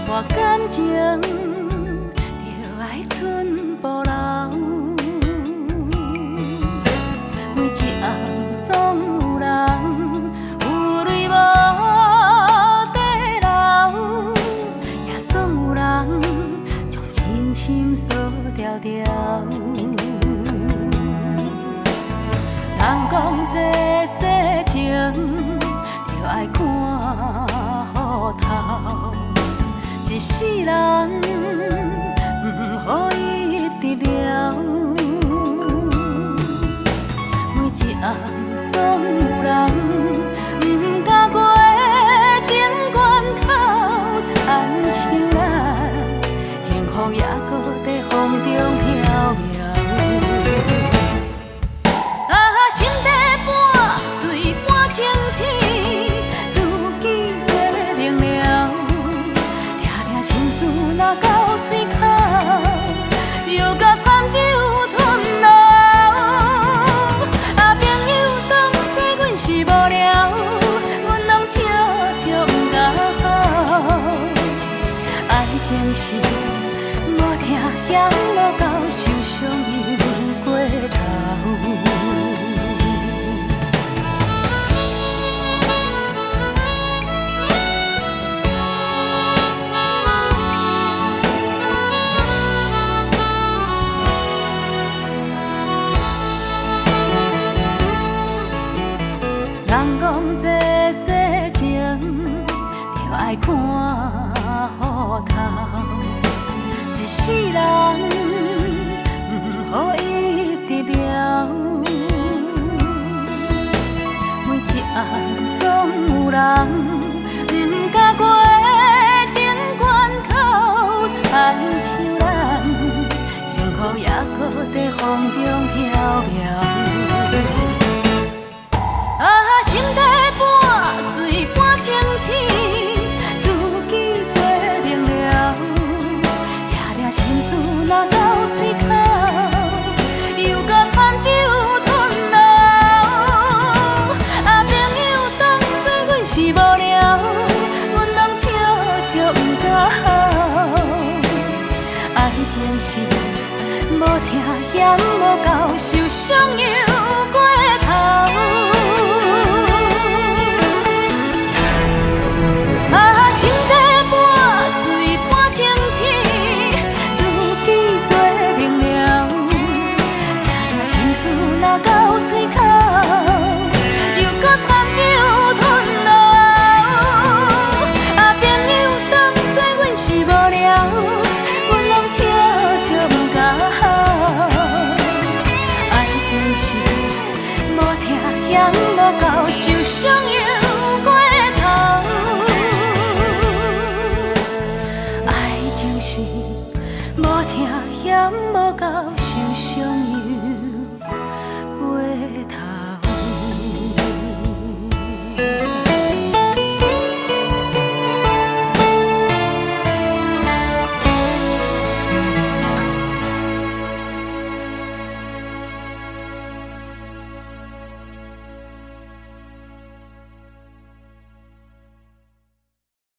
我感情就爱寸步留，每一暗总有人有泪无地流，也总有人将真心锁条条。人讲这世情就爱看好头。一世人，予伊得了。每一暗总有人，不敢过情关口，亲像咱幸福也搁在风中飘渺。啊，心底半水半清醒，自己做明了。心事若到嘴口，又甲惨酒吞落。啊，朋友当作阮是无聊，阮拢笑笑不甲好。爱情是无听嫌无够，受伤又过头。人讲这世情就爱看好头，一世人不予伊得了。每一暗总有人不敢过情关口，亲像咱幸福也搁在风中飘渺。啊，心底半水半清醒，自己做明了。掠掠心事若到嘴口，又甲惨酒吞落。啊，朋友当作阮是无聊，阮拢笑笑不甲好。爱情是无听嫌无够，受伤又过头。心底半水半清醒，自己做明了。掠掠心事若到嘴口，又搁惨酒吞落。啊，朋友当作阮是无聊，阮拢笑笑不甲好。爱情是无听嫌无够，受伤又过头。是无听嫌无够。